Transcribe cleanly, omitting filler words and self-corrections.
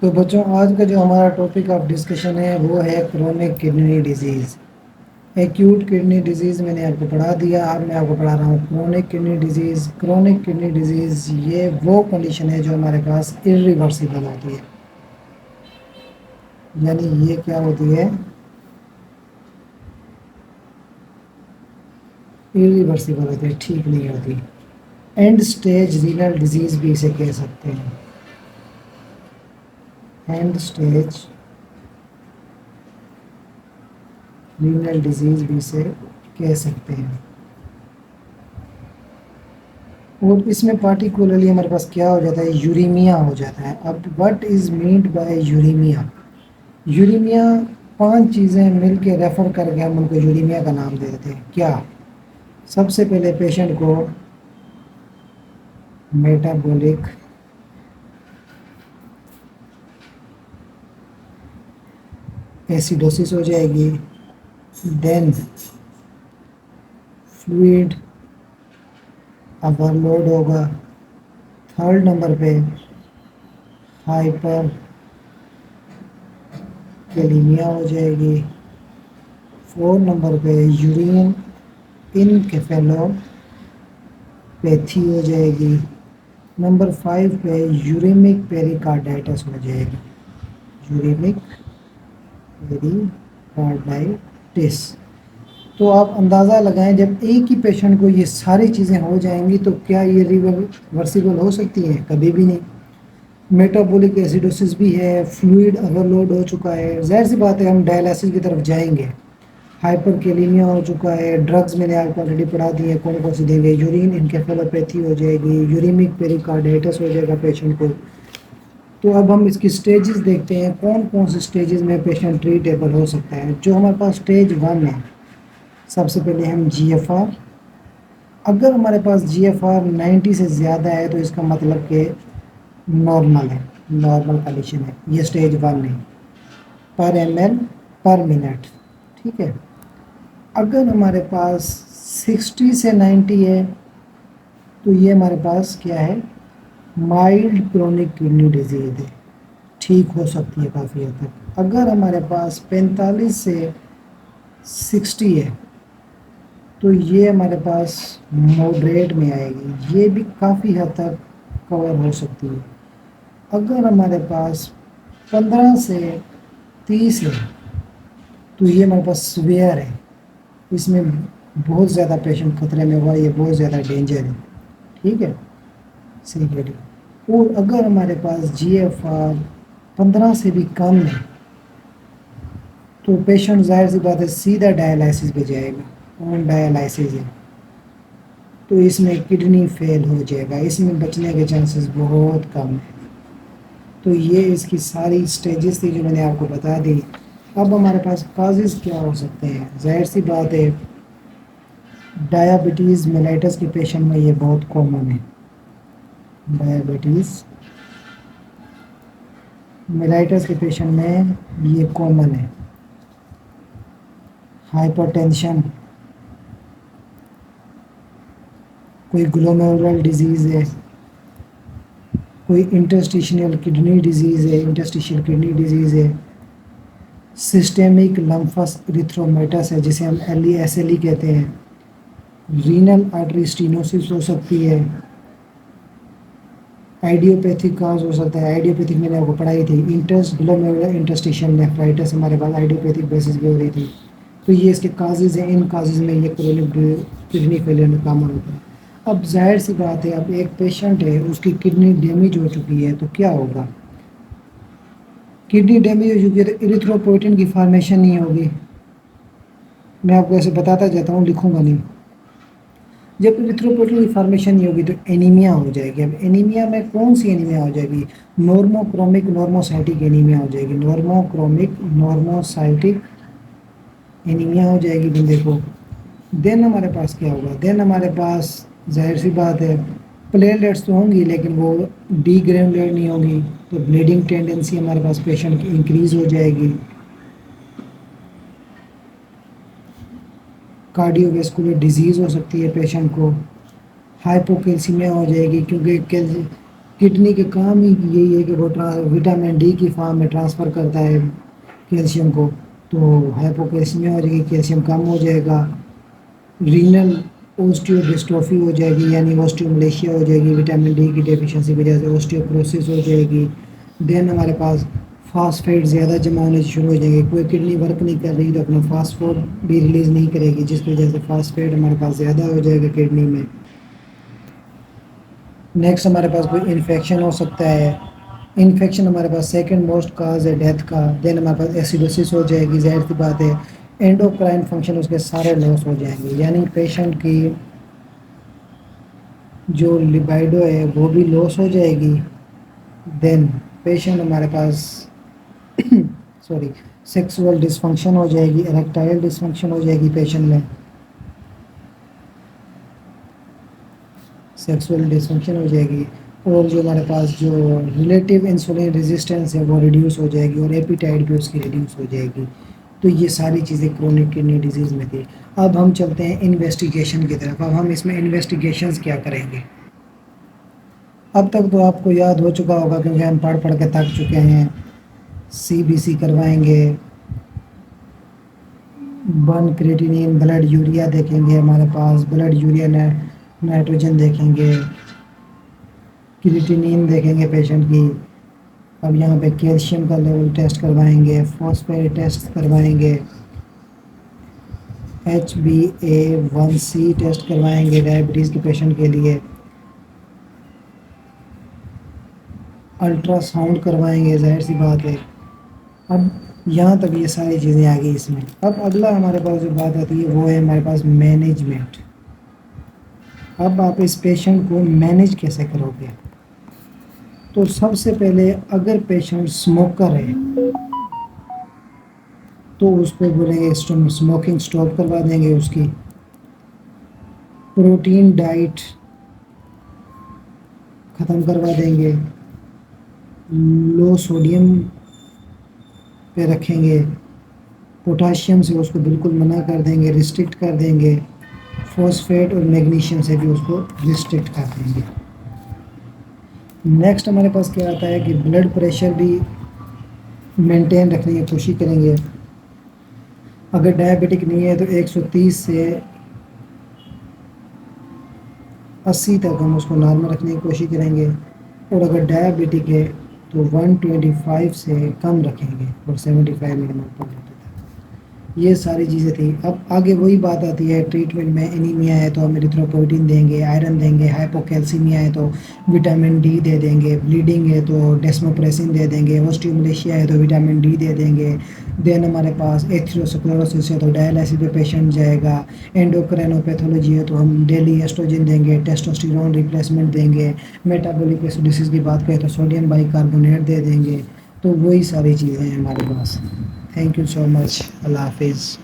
تو بچوں آج کا جو ہمارا ٹاپک آف ڈسکشن ہے وہ ہے chronic kidney disease. Acute kidney disease میں نے آپ کو پڑھا دیا. اب میں آپ کو پڑھا رہا ہوں chronic kidney disease. Chronic kidney disease یہ وہ کنڈیشن ہے جو ہمارے پاس irreversible ہوتی ہے. یعنی یہ کیا ہوتی ہے؟ irreversible ہوتی ہے، ٹھیک نہیں ہوتی. اینڈ سٹیج رینل ڈیزیز بھی اسے کہہ سکتے ہیں. اینڈ سٹیج رینل ڈیزیز بھی اسے کہہ سکتے ہیں. اور اس میں پارٹیکولرلی ہمارے پاس کیا ہو جاتا ہے؟ یوریمیا ہو جاتا ہے. اب وٹ از مینڈ بائی یوریمیا؟ یوریمیا 5 چیزیں مل کے ریفر کر کے ہم ان کو یوریمیا کا نام دے دیتے ہیں. کیا؟ سب سے پہلے پیشنٹ کو میٹابولک ایسیڈوسس ہو جائے گی. دین فلوئڈ اوور لوڈ ہوگا. تھرڈ نمبر پہ ہائپر کیلیمیا ہو جائے گی. 4 نمبر پہ یورین انکیفیلوپیتھی ہو جائے گی. نمبر 5 پہ یوریمک پیریکارڈائٹس ہو جائے گی. یوریمک پیریکارڈائٹس. تو آپ اندازہ لگائیں جب ایک ہی پیشنٹ کو یہ ساری چیزیں ہو جائیں گی تو کیا یہ ریورسیبل ہو سکتی ہیں؟ کبھی بھی نہیں. میٹابولک ایسیڈوسس بھی ہے، فلوئڈ اوور لوڈ ہو چکا ہے، ظاہر سی بات ہے ہم ڈائلسس کی طرف جائیں گے. ہائپر کیلیمیا ہو چکا ہے، ڈرگز میں نے آپ کو آلریڈی پڑھا دی ہے کون کون سی دیں گے. یورین انکیفیلوپیتھی ہو جائے گی، یوریمک پیریکارڈائٹس ہو جائے گا پیشنٹ کو. تو اب ہم اس کی سٹیجز دیکھتے ہیں کون کون سے سٹیجز میں پیشنٹ ٹریٹیبل ہو سکتا ہے. جو ہمارے پاس سٹیج 1 ہے، سب سے پہلے ہم جی ایف آر. اگر ہمارے پاس جی ایف آر 90 سے زیادہ ہے تو اس کا مطلب کہ نارمل ہے، نارمل کنڈیشن ہے. یہ سٹیج 1 ہے، پر ایم ایل پر منٹ. ٹھیک ہے. اگر ہمارے پاس 60 سے 90 ہے تو یہ ہمارے پاس کیا ہے؟ مائلڈ کرونک کڈنی ڈیزیز ہے، ٹھیک ہو سکتی ہے کافی حد تک. اگر ہمارے پاس 45 سے 60 ہے تو یہ ہمارے پاس ماڈریٹ میں آئے گی، یہ بھی کافی حد تک کور ہو سکتی ہے. اگر ہمارے پاس 15 سے 30 ہے تو یہ ہمارے پاس سویئر ہے، اس میں بہت زیادہ پیشنٹ خطرے میں ہوا، یہ بہت زیادہ ڈینجر ہے. ٹھیک ہے، سیریٹ. اور اگر ہمارے پاس جی ایف آر 15 سے بھی کم ہے تو پیشنٹ ظاہر سی بات ہے سیدھا ڈائلائسس پہ جائے گا. آن ڈائلائسس ہے تو اس میں کڈنی فیل ہو جائے گا، اس میں بچنے کے چانسز بہت کم ہیں. تو یہ اس کی ساری سٹیجز تھی جو میں نے آپ کو بتا دی. اب ہمارے پاس کازز کیا ہو سکتے ہیں؟ ظاہر سی بات ہے ڈائبٹیز میلائٹس کے پیشنٹ میں یہ بہت کامن ہے. ڈائبٹیز میلائٹس کے پیشنٹ میں یہ کامن ہے. ہائپر ٹینشن، کوئی گلومیرولر ڈیزیز ہے، کوئی انٹرسٹیشنل کڈنی ڈیزیز ہے، انٹرسٹیشنل کڈنی ڈیزیز ہے. سسٹیمک لمفس ارتھرومیٹس ہے جسے ہم ایس ایل ای کہتے ہیں. رینل آرٹری اسٹینوسس ہو سکتی ہے. آئیڈیوپیتھک کاز ہو سکتا ہے، آئیڈیوپیتھک میں نے آپ کو پڑھائی تھی. گلومیرولر انٹرسٹیشنل نیفرائٹس ہمارے پاس آئیڈیوپیتھک بیسس پہ ہو رہی تھی. تو یہ اس کے کازز ہیں، ان کازز میں یہ کرونک کڈنی فیلئر کامن ہوتا ہے. اب ظاہر سی بات ہے اب ایک پیشنٹ ہے اس کی کڈنی ڈیمیج ہو چکی ہے تو کیا ہوگا؟ کڈنی ڈیمیج ہو چکی ہے تو ایریتھروپوئٹن کی فارمیشن نہیں ہوگی. میں آپ کو ایسے بتاتا جاتا ہوں، لکھوں گا نہیں. جب ایریتھروپوئٹن کی فارمیشن نہیں ہوگی تو اینیمیا ہو جائے گی. اب اینیمیا میں کون سی اینیمیا ہو جائے گی؟ نورموکرومک نورموسائٹک اینیمیا ہو جائے گی. نورموکرومک نورموسائٹک اینیمیا ہو جائے گی بندے کو. دین ہمارے پاس کیا ہوگا؟ دین ہمارے پاس ظاہر سی بات ہے پلیٹلیٹس تو ہوں گی لیکن وہ ڈی گرینولیٹ نہیں ہوگی تو بلیڈنگ ٹینڈنسی ہمارے پاس پیشنٹ کی انکریز ہو جائے گی. کارڈیو ویسکولر ڈیزیز ہو سکتی ہے پیشنٹ کو. ہائپوکیلسیمیا ہو جائے گی کیونکہ کڈنی کے کام ہی یہی ہے کہ وہ وٹامن ڈی کی فارم میں ٹرانسفر کرتا ہے کیلشیم کو، تو ہائپوکیلسیمیا ہو جائے گی، کیلشیم کم ہو جائے گا، رینل اوسٹیو ڈسٹروفی ہو جائے گی، یعنی اوسٹیوملیشیا ہو جائے گی، وٹامن ڈی کی ڈیفیشنسی کی وجہ سے اوسٹیوپروسس ہو جائے گی۔ دین ہمارے پاس فاسفیٹ زیادہ جمع ہونے شروع ہو جائیں گے، کوئی کڈنی ورک نہیں کر رہی تو اپنا فاسفوڈ بھی ریلیز نہیں کرے گی، جس کی وجہ سے فاسفیٹ ہمارے پاس زیادہ ہو جائے گا کڈنی میں۔ نیکسٹ ہمارے پاس کوئی انفیکشن ہو سکتا ہے، انفیکشن ہمارے پاس سیکنڈ موسٹ کاز ہے ڈیتھ کا۔ دین ہمارے پاس ایسیڈوسس ہو جائے گی، ظاہر سی بات ہے اینڈوکرائن فنکشن اس کے سارے لاس ہو جائیں گے، یعنی پیشنٹ کی جو لبائڈو ہے وہ بھی لاس ہو جائے گی۔ دین پیشنٹ ہمارے پاس سوری سیکسول ڈسفنکشن ہو جائے گی، اریکٹائل ڈسفنکشن ہو جائے گی پیشنٹ میں، سیکسول ڈسفنکشن ہو جائے گی، اور جو ہمارے پاس جو ریلیٹیو انسولین ریزسٹنس ہے وہ ریڈیوس ہو جائے گی، اور ایپیٹائٹ بھی اس کی ریڈیوس ہو جائے گی۔ تو یہ ساری چیزیں کرونک کڈنی ڈیزیز میں تھی۔ اب ہم چلتے ہیں انویسٹیگیشن کی طرف۔ اب ہم اس میں انویسٹیگیشنز کیا کریں گے؟ اب تک تو آپ کو یاد ہو چکا ہوگا کیونکہ ہم پڑھ کے تھک چکے ہیں۔ سی بی سی کروائیں گے، بن کریٹینین، بلڈ یوریا دیکھیں گے، ہمارے پاس بلڈ یوریا نائٹروجن دیکھیں گے، کریٹینین دیکھیں گے پیشنٹ کی۔ اب یہاں پہ کیلشیم کا لیول ٹیسٹ کروائیں گے، فاسفیٹ ٹیسٹ کروائیں گے، HbA1c ٹیسٹ کروائیں گے ڈائبٹیز کے پیشنٹ کے لیے، الٹرا ساؤنڈ کروائیں گے، ظاہر سی بات ہے۔ اب یہاں تک یہ ساری چیزیں آ گئی اس میں۔ اب اگلا ہمارے پاس جو بات آتی ہے وہ ہے ہمارے پاس مینجمنٹ۔ اب آپ اس پیشنٹ کو مینیج کیسے کرو گے؟ تو سب سے پہلے اگر پیشنٹ اسموکر ہے تو اس کو بولیں گے اسموکنگ سٹاپ کروا دیں گے، اس کی پروٹین ڈائٹ ختم کروا دیں گے، لو سوڈیم پہ رکھیں گے، پوٹاشیم سے اس کو بالکل منع کر دیں گے، ریسٹرکٹ کر دیں گے، فاسفیٹ اور میگنیشیم سے بھی اس کو ریسٹرکٹ کر دیں گے۔ نیکسٹ ہمارے پاس کیا آتا ہے کہ بلڈ پریشر بھی مینٹین رکھنے کی کوشش کریں گے۔ اگر ڈائبٹک نہیں ہے تو 130 سے 80 تک ہم اس کو نارمل رکھنے کی کوشش کریں گے، اور اگر ڈائبٹک ہے تو 125 سے کم رکھیں گے، اور 75 منیمم پر لیتے تھے۔ یہ ساری چیزیں تھیں۔ اب آگے وہی بات آتی ہے ٹریٹمنٹ میں، انیمیا ہے تو ہم ایریتھروپوئٹن دیں گے، آئرن دیں گے، ہائپوکیلسیمیا ہے تو وٹامن ڈی دے دیں گے، بلیڈنگ ہے تو ڈیسموپریسن دے دیں گے، اوسٹیوملیشیا ہے تو وٹامن ڈی دے دیں گے۔ دین ہمارے پاس ایتھروسکلروسس ہے تو ڈائلائسس پہ پیشنٹ جائے گا، اینڈوکرائنوپیتھولوجی ہے تو ہم ڈیلی ایسٹروجن دیں گے، ٹیسٹوسٹیرون ریپلیسمنٹ دیں گے، میٹابولک ایسیڈوسس کی بات کریں تو سوڈیم بائی کاربونیٹ دے دیں گے۔ تو وہی ساری چیزیں ہیں ہمارے پاس۔ تھینک یو سو مچ، اللہ حافظ۔